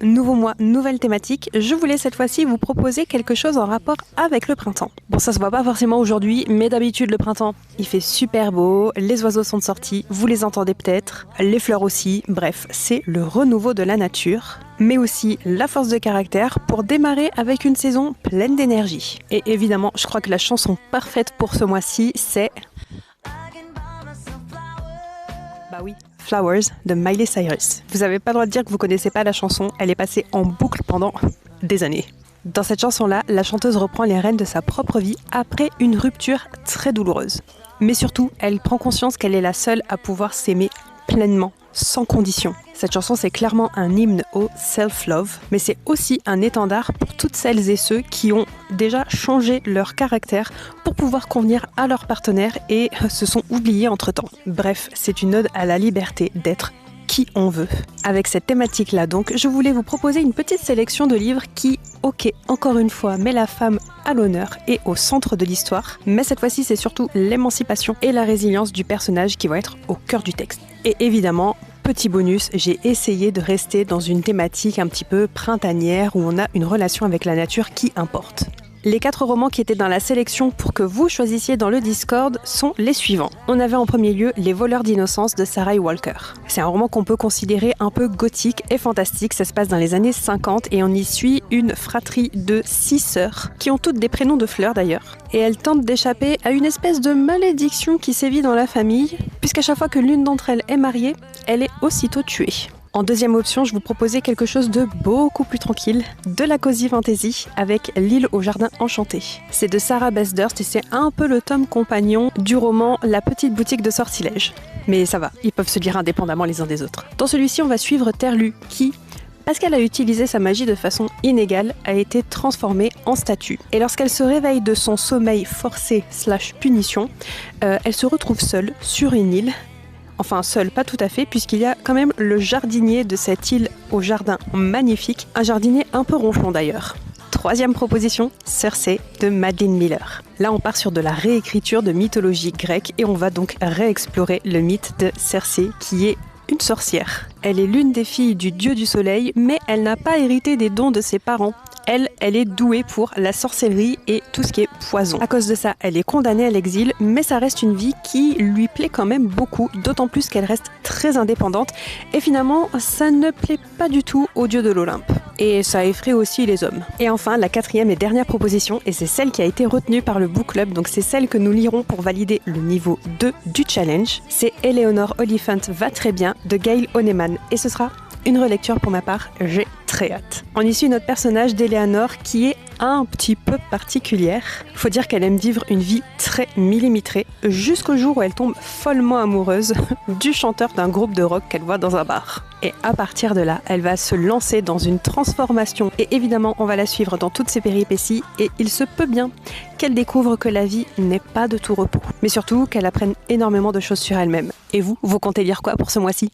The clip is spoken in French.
nouveau mois, nouvelle thématique. Je voulais cette fois-ci vous proposer quelque chose en rapport avec le printemps. Bon, ça se voit pas forcément aujourd'hui, mais d'habitude le printemps, il fait super beau, les oiseaux sont sortis, vous les entendez peut-être, les fleurs aussi, bref, c'est le renouveau de la nature, mais aussi la force de caractère pour démarrer avec une saison pleine d'énergie. Et évidemment, je crois que la chanson parfaite pour ce mois-ci, c'est... Bah oui, Flowers de Miley Cyrus. Vous n'avez pas le droit de dire que vous connaissez pas la chanson, elle est passée en boucle pendant des années. Dans cette chanson-là, la chanteuse reprend les rênes de sa propre vie après une rupture très douloureuse. Mais surtout, elle prend conscience qu'elle est la seule à pouvoir s'aimer pleinement, sans condition. Cette chanson, c'est clairement un hymne au self-love, mais c'est aussi un étendard pour toutes celles et ceux qui ont déjà changé leur caractère pour pouvoir convenir à leur partenaire et se sont oubliés entre-temps. Bref, c'est une ode à la liberté d'être qui on veut. Avec cette thématique-là donc, je voulais vous proposer une petite sélection de livres qui, ok, encore une fois, met la femme à l'honneur et au centre de l'histoire, mais cette fois-ci c'est surtout l'émancipation et la résilience du personnage qui vont être au cœur du texte. Et évidemment, petit bonus, j'ai essayé de rester dans une thématique un petit peu printanière où on a une relation avec la nature qui importe. Les 4 romans qui étaient dans la sélection pour que vous choisissiez dans le Discord sont les suivants. On avait en premier lieu Les voleurs d'innocence de Sarah Walker. C'est un roman qu'on peut considérer un peu gothique et fantastique, ça se passe dans les années 50 et on y suit une fratrie de 6 sœurs, qui ont toutes des prénoms de fleurs d'ailleurs. Et elles tentent d'échapper à une espèce de malédiction qui sévit dans la famille, puisqu'à chaque fois que l'une d'entre elles est mariée, elle est aussitôt tuée. En deuxième option, je vous proposais quelque chose de beaucoup plus tranquille, de la cozy fantasy avec L'île au jardin enchanté. C'est de Sarah Bessdurst et c'est un peu le tome compagnon du roman La petite boutique de sortilèges. Mais ça va, ils peuvent se lire indépendamment les uns des autres. Dans celui-ci, on va suivre Terlu qui, parce qu'elle a utilisé sa magie de façon inégale, a été transformée en statue. Et lorsqu'elle se réveille de son sommeil forcé / punition, elle se retrouve seule sur une île. Enfin seul, pas tout à fait, puisqu'il y a quand même le jardinier de cette île au jardin magnifique, un jardinier un peu ronchon d'ailleurs. Troisième proposition, Circé de Madeline Miller. Là on part sur de la réécriture de mythologie grecque et on va donc réexplorer le mythe de Circé qui est une sorcière. Elle est l'une des filles du dieu du soleil, mais elle n'a pas hérité des dons de ses parents. Elle est douée pour la sorcellerie et tout ce qui est poison. À cause de ça, elle est condamnée à l'exil, mais ça reste une vie qui lui plaît quand même beaucoup, d'autant plus qu'elle reste très indépendante. Et finalement, ça ne plaît pas du tout au dieu de l'Olympe. Et ça effraie aussi les hommes. Et enfin, la 4e et dernière proposition, et c'est celle qui a été retenue par le book club, donc c'est celle que nous lirons pour valider le niveau 2 du challenge, c'est Eleanor Oliphant va très bien de Gail Honeyman. Et ce sera une relecture pour ma part, j'ai très hâte. On y suit notre personnage d'Eleanor qui est un petit peu particulière. Faut dire qu'elle aime vivre une vie très millimétrée jusqu'au jour où elle tombe follement amoureuse du chanteur d'un groupe de rock qu'elle voit dans un bar. Et à partir de là, elle va se lancer dans une transformation et évidemment on va la suivre dans toutes ses péripéties et il se peut bien qu'elle découvre que la vie n'est pas de tout repos. Mais surtout qu'elle apprenne énormément de choses sur elle-même. Et vous comptez lire quoi pour ce mois-ci ?